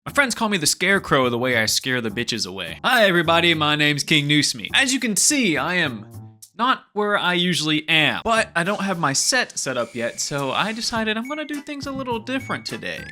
My friends call me the Scarecrow the way I scare the bitches away. Hi everybody, my name's King Noosme. As you can see, I am not where I usually am, but I don't have my set up yet, so I decided I'm gonna do things a little different today.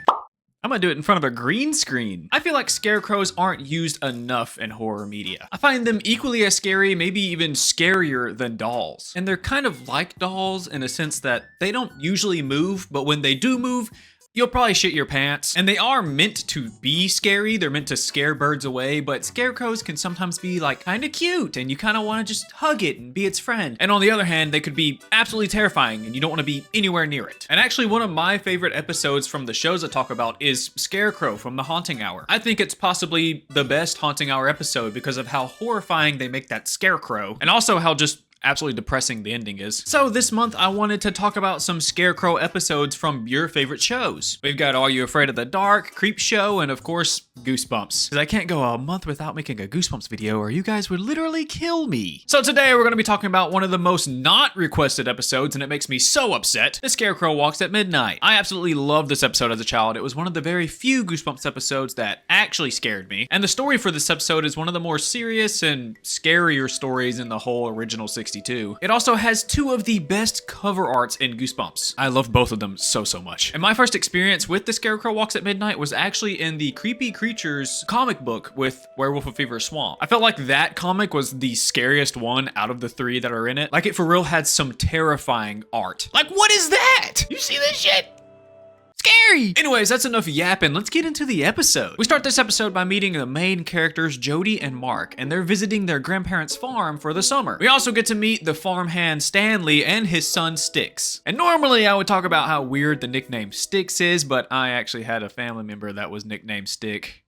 I'm gonna do it in front of a green screen. I feel like scarecrows aren't used enough in horror media. I find them equally as scary, maybe even scarier than dolls. And they're kind of like dolls in a sense that they don't usually move, but when they do move, you'll probably shit your pants. And they are meant to be scary. They're meant to scare birds away, but scarecrows can sometimes be like kind of cute and you kind of want to just hug it and be its friend. And on the other hand, they could be absolutely terrifying and you don't want to be anywhere near it. And actually one of my favorite episodes from the shows I talk about is Scarecrow from the Haunting Hour. I think it's possibly the best Haunting Hour episode because of how horrifying they make that scarecrow and also how just absolutely depressing the ending is. So this month I wanted to talk about some Scarecrow episodes from your favorite shows. We've got Are You Afraid of the Dark, Creep Show, and of course, Goosebumps. Because I can't go a month without making a Goosebumps video or you guys would literally kill me. So today we're going to be talking about one of the most not requested episodes and it makes me so upset, The Scarecrow Walks at Midnight. I absolutely loved this episode as a child. It was one of the very few Goosebumps episodes that actually scared me. And the story for this episode is one of the more serious and scarier stories in the whole original 62. It also has two of the best cover arts in Goosebumps. I love both of them so much. And my first experience with The Scarecrow Walks at Midnight was actually in the Creepy Creatures comic book with Werewolf of Fever Swamp. I felt like that comic was the scariest one out of the three that are in it. Like it for real had some terrifying art. Like what is that? You see this shit? Scary! Anyways, that's enough yapping. Let's get into the episode. We start this episode by meeting the main characters, Jody and Mark, and they're visiting their grandparents' farm for the summer. We also get to meet the farmhand Stanley and his son Sticks. And normally I would talk about how weird the nickname Sticks is, but I actually had a family member that was nicknamed Stick,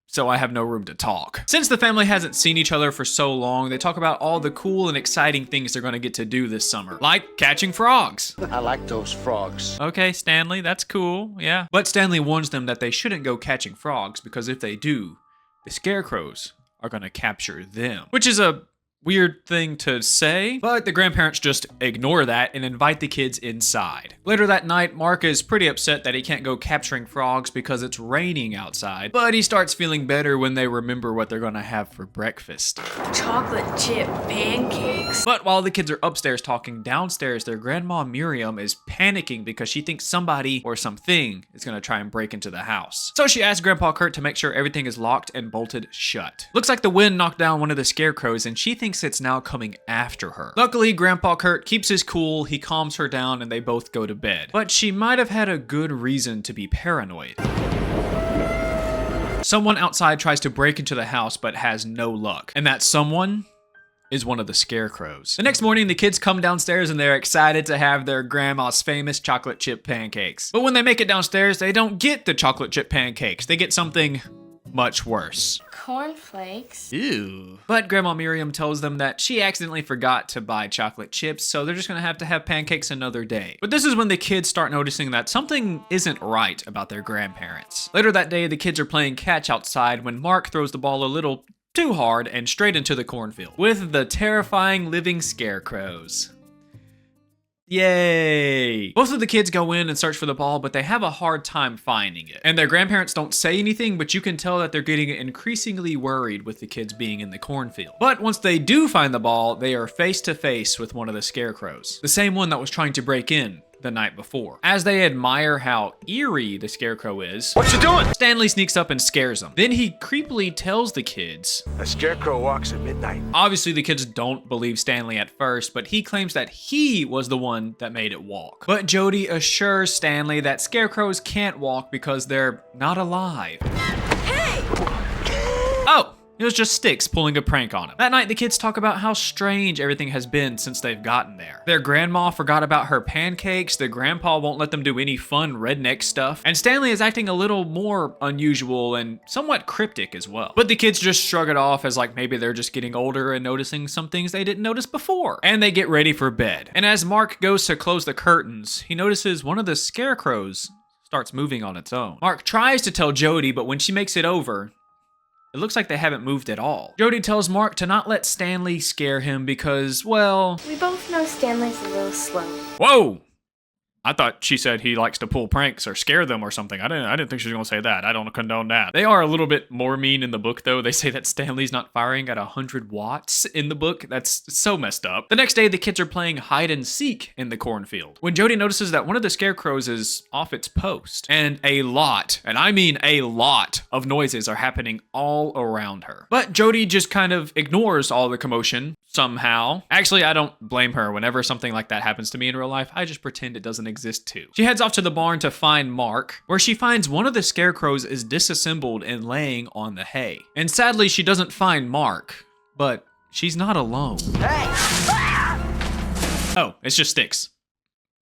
so I have no room to talk. Since the family hasn't seen each other for so long, they talk about all the cool and exciting things they're gonna get to do this summer, like catching frogs. I like those frogs. Okay, Stanley, that's cool, yeah. But Stanley warns them that they shouldn't go catching frogs because if they do, the scarecrows are gonna capture them. Which is a weird thing to say, but the grandparents just ignore that and invite the kids inside. Later that night, Mark is pretty upset that he can't go capturing frogs because it's raining outside, but he starts feeling better when they remember what they're gonna have for breakfast. Chocolate chip pancakes. But while the kids are upstairs talking, downstairs their grandma Miriam is panicking because she thinks somebody or something is gonna try and break into the house. So she asks Grandpa Kurt to make sure everything is locked and bolted shut. Looks like the wind knocked down one of the scarecrows and she thinks it's now coming after her. Luckily, Grandpa Kurt keeps his cool, he calms her down, and they both go to bed. But she might have had a good reason to be paranoid. Someone outside tries to break into the house but has no luck. And that someone is one of the scarecrows. The next morning, the kids come downstairs and they're excited to have their grandma's famous chocolate chip pancakes. But when they make it downstairs, they don't get the chocolate chip pancakes. They get something much worse. Cornflakes. Ew. But Grandma Miriam tells them that she accidentally forgot to buy chocolate chips, so they're just gonna have to have pancakes another day. But this is when the kids start noticing that something isn't right about their grandparents. Later that day, the kids are playing catch outside when Mark throws the ball a little too hard and straight into the cornfield with the terrifying living scarecrows. Yay! Both of the kids go in and search for the ball, but they have a hard time finding it. And their grandparents don't say anything, but you can tell that they're getting increasingly worried with the kids being in the cornfield. But once they do find the ball, they are face to face with one of the scarecrows. The same one that was trying to break in the night before. As they admire how eerie the scarecrow is, What you doing? Stanley sneaks up and scares them. Then he creepily tells the kids, A scarecrow walks at midnight. obviously the kids don't believe Stanley at first, but he claims that he was the one that made it walk. But Jody assures Stanley that scarecrows can't walk because they're not alive. Hey! Oh! It was just Sticks pulling a prank on him. That night, the kids talk about how strange everything has been since they've gotten there. Their grandma forgot about her pancakes, their grandpa won't let them do any fun redneck stuff, and Stanley is acting a little more unusual and somewhat cryptic as well. But the kids just shrug it off as like maybe they're just getting older and noticing some things they didn't notice before. And they get ready for bed. And as Mark goes to close the curtains, he notices one of the scarecrows starts moving on its own. Mark tries to tell Jody, but when she makes it over, it looks like they haven't moved at all. Jody tells Mark to not let Stanley scare him because, well... We both know Stanley's a little slow. Whoa! I thought she said he likes to pull pranks or scare them or something. I didn't think she was gonna say that. I don't condone that. They are a little bit more mean in the book though. They say that Stanley's not firing at 100 watts in the book. That's so messed up. The next day, the kids are playing hide and seek in the cornfield when Jody notices that one of the scarecrows is off its post, and a lot, and I mean a lot, of noises are happening all around her. But Jody just kind of ignores all the commotion somehow. Actually, I don't blame her. Whenever something like that happens to me in real life, I just pretend it doesn't exist too. She heads off to the barn to find Mark, where she finds one of the scarecrows is disassembled and laying on the hay. And sadly, she doesn't find Mark, but she's not alone. Oh, it's just Sticks.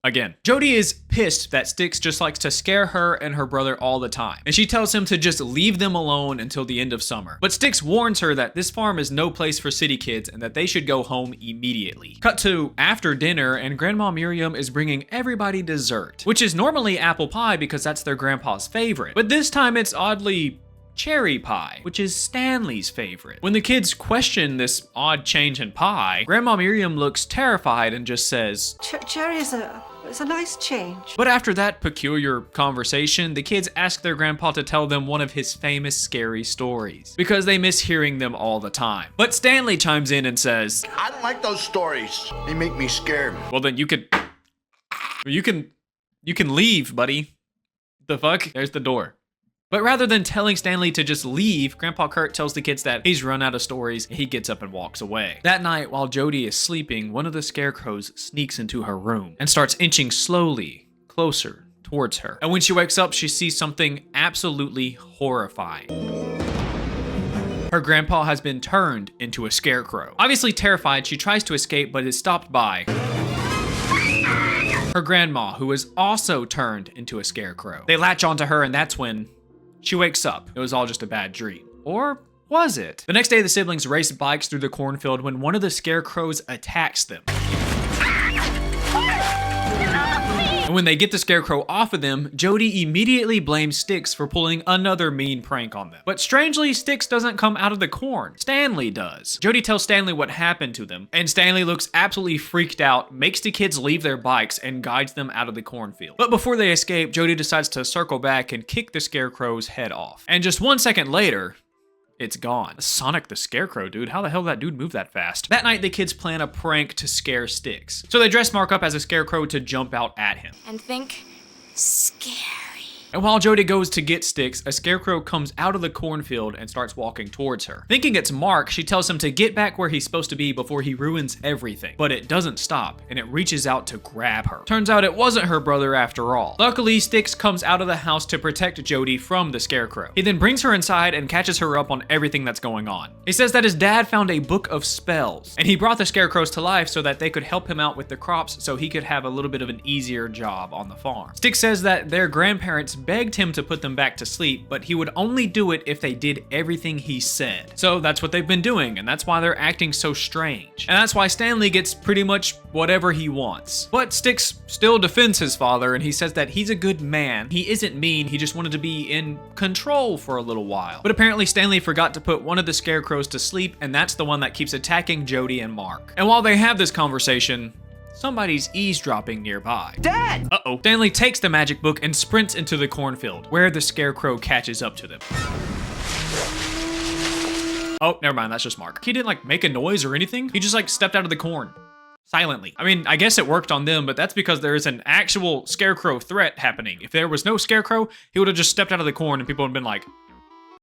Again. Jody is pissed that Sticks just likes to scare her and her brother all the time, and she tells him to just leave them alone until the end of summer. But Sticks warns her that this farm is no place for city kids and that they should go home immediately. Cut to after dinner, and Grandma Miriam is bringing everybody dessert, which is normally apple pie because that's their grandpa's favorite. But this time it's oddly cherry pie, which is Stanley's favorite. When the kids question this odd change in pie, Grandma Miriam looks terrified and just says, Cherry is a nice change. But after that peculiar conversation, the kids ask their grandpa to tell them one of his famous scary stories, because they miss hearing them all the time. But Stanley chimes in and says, I don't like those stories. They make me scared. well then you can leave, buddy. The fuck? There's the door. But rather than telling Stanley to just leave, Grandpa Kurt tells the kids that he's run out of stories and he gets up and walks away. That night, while Jody is sleeping, one of the scarecrows sneaks into her room and starts inching slowly closer towards her. And when she wakes up, she sees something absolutely horrifying. Her grandpa has been turned into a scarecrow. Obviously terrified, she tries to escape but is stopped by her grandma, who is also turned into a scarecrow. They latch onto her, and that's when she wakes up. It was all just a bad dream. Or was it? The next day, the siblings race bikes through the cornfield when one of the scarecrows attacks them. And when they get the scarecrow off of them, Jody immediately blames Sticks for pulling another mean prank on them. But strangely, Sticks doesn't come out of the corn. Stanley does. Jody tells Stanley what happened to them, and Stanley looks absolutely freaked out, makes the kids leave their bikes, and guides them out of the cornfield. But before they escape, Jody decides to circle back and kick the scarecrow's head off. And just 1 second later, it's gone. Sonic the Scarecrow, dude. How the hell did that dude move that fast? That night, the kids plan a prank to scare Sticks. So they dress Mark up as a scarecrow to jump out at him. And think scary. And while Jody goes to get Sticks, a scarecrow comes out of the cornfield and starts walking towards her. Thinking it's Mark, she tells him to get back where he's supposed to be before he ruins everything. But it doesn't stop, and it reaches out to grab her. Turns out it wasn't her brother after all. Luckily, Sticks comes out of the house to protect Jody from the scarecrow. He then brings her inside and catches her up on everything that's going on. He says that his dad found a book of spells, and he brought the scarecrows to life so that they could help him out with the crops so he could have a little bit of an easier job on the farm. Sticks says that their grandparents begged him to put them back to sleep, but he would only do it if they did everything he said. So that's what they've been doing, and that's why they're acting so strange. And that's why Stanley gets pretty much whatever he wants. But Sticks still defends his father, and he says that he's a good man. He isn't mean, he just wanted to be in control for a little while. But apparently Stanley forgot to put one of the scarecrows to sleep, and that's the one that keeps attacking Jody and Mark. And while they have this conversation, somebody's eavesdropping nearby. Dad! Uh-oh. Stanley takes the magic book and sprints into the cornfield, where the scarecrow catches up to them. Oh, never mind, that's just Mark. He didn't like make a noise or anything. He just like stepped out of the corn. Silently. I mean, I guess it worked on them, but that's because there is an actual scarecrow threat happening. If there was no scarecrow, he would have just stepped out of the corn and people would have been like,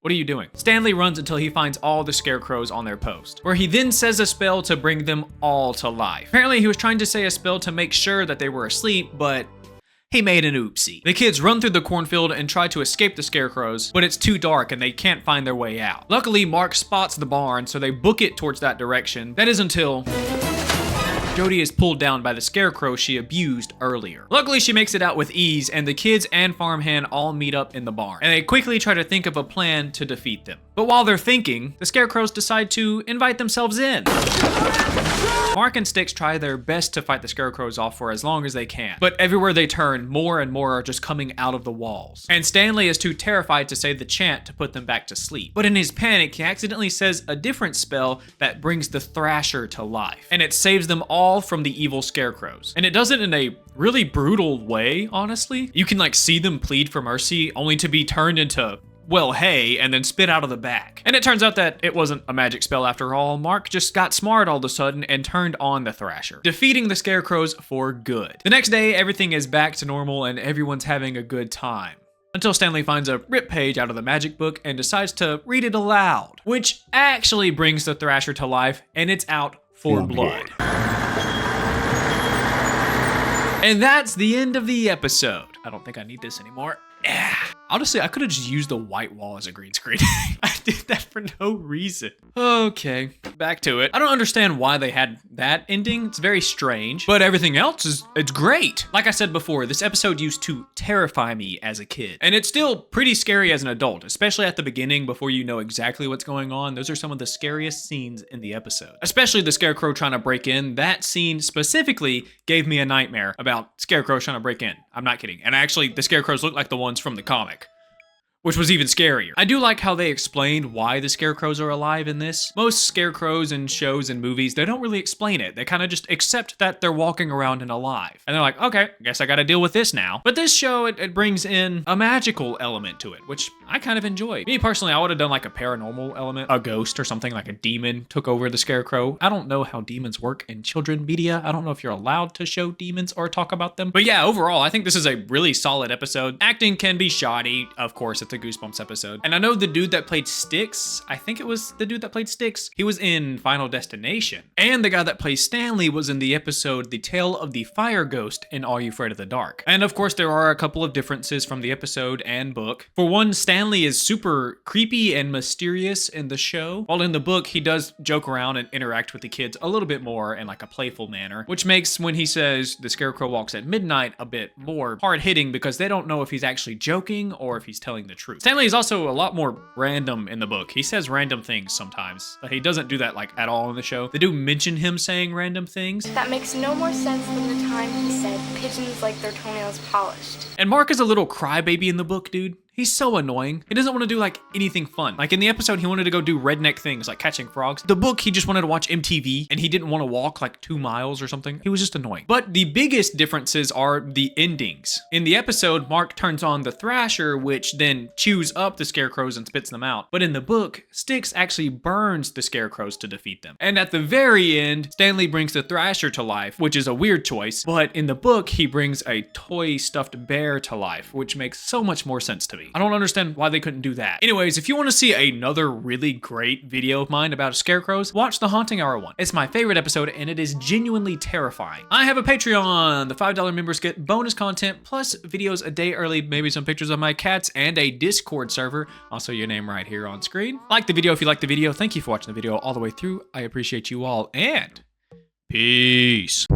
what are you doing? Stanley runs until he finds all the scarecrows on their post, where he then says a spell to bring them all to life. Apparently, he was trying to say a spell to make sure that they were asleep, but he made an oopsie. The kids run through the cornfield and try to escape the scarecrows, but it's too dark and they can't find their way out. Luckily, Mark spots the barn, so they book it towards that direction. That is until Jody is pulled down by the scarecrow she abused earlier. Luckily, she makes it out with ease, and the kids and farmhand all meet up in the barn, and they quickly try to think of a plan to defeat them. But while they're thinking, the scarecrows decide to invite themselves in. Mark and Styx try their best to fight the Scarecrows off for as long as they can, but everywhere they turn, more and more are just coming out of the walls. And Stanley is too terrified to say the chant to put them back to sleep. But in his panic, he accidentally says a different spell that brings the Thrasher to life, and it saves them all from the evil Scarecrows. And it does it in a really brutal way, honestly. You can like see them plead for mercy only to be turned into, well, hay, and then spit out of the bag. And it turns out that it wasn't a magic spell after all. Mark just got smart all of a sudden and turned on the Thrasher, defeating the Scarecrows for good. The next day, everything is back to normal and everyone's having a good time. Until Stanley finds a rip page out of the magic book and decides to read it aloud, which actually brings the Thrasher to life, and it's out for blood. And that's the end of the episode. I don't think I need this anymore. Honestly, I could have just used the white wall as a green screen. I did that for no reason. Okay, back to it. I don't understand why they had that ending. It's very strange, but everything else it's great. Like I said before, this episode used to terrify me as a kid, and it's still pretty scary as an adult, especially at the beginning before you know exactly what's going on. Those are some of the scariest scenes in the episode, especially the Scarecrow trying to break in. That scene specifically gave me a nightmare about Scarecrow trying to break in. I'm not kidding. And actually, the Scarecrows look like the ones from the comic, which was even scarier. I do like how they explained why the Scarecrows are alive in this. Most Scarecrows in shows and movies, they don't really explain it. They kind of just accept that they're walking around and alive. And they're like, okay, I guess I gotta deal with this now. But this show, it brings in a magical element to it, which I kind of enjoy. Me personally, I would have done like a paranormal element, a ghost or something, like a demon took over the Scarecrow. I don't know how demons work in children media. I don't know if you're allowed to show demons or talk about them. But yeah, overall, I think this is a really solid episode. Acting can be shoddy, of course, it's a Goosebumps episode. And I know the dude that played Styx, I think it was the dude that played Styx, he was in Final Destination. And the guy that plays Stanley was in the episode The Tale of the Fire Ghost in Are You Afraid of the Dark? And of course, there are a couple of differences from the episode and book. For one, Stanley is super creepy and mysterious in the show, while in the book, he does joke around and interact with the kids a little bit more in like a playful manner, which makes when he says the Scarecrow walks at midnight a bit more hard-hitting because they don't know if he's actually joking or if he's telling the truth. Stanley is also a lot more random in the book. He says random things sometimes, but he doesn't do that like at all in the show. They do mention him saying random things. That makes no more sense than the time he said pigeons like their toenails polished. And Mark is a little crybaby in the book, dude. He's so annoying. He doesn't want to do like anything fun. Like in the episode, he wanted to go do redneck things like catching frogs. The book, he just wanted to watch MTV and he didn't want to walk like 2 miles or something. He was just annoying. But the biggest differences are the endings. In the episode, Mark turns on the Thrasher, which then chews up the Scarecrows and spits them out. But in the book, Styx actually burns the Scarecrows to defeat them. And at the very end, Stanley brings the Thrasher to life, which is a weird choice. But in the book, he brings a toy stuffed bear to life, which makes so much more sense to me. I don't understand why they couldn't do that. Anyways, if you want to see another really great video of mine about scarecrows, watch the Haunting Hour one. It's my favorite episode and it is genuinely terrifying. I have a Patreon. The $5 members get bonus content plus videos a day early, maybe some pictures of my cats, and a Discord server. Also your name right here on screen. Like the video if you like the video. Thank you for watching the video all the way through. I appreciate you all and peace.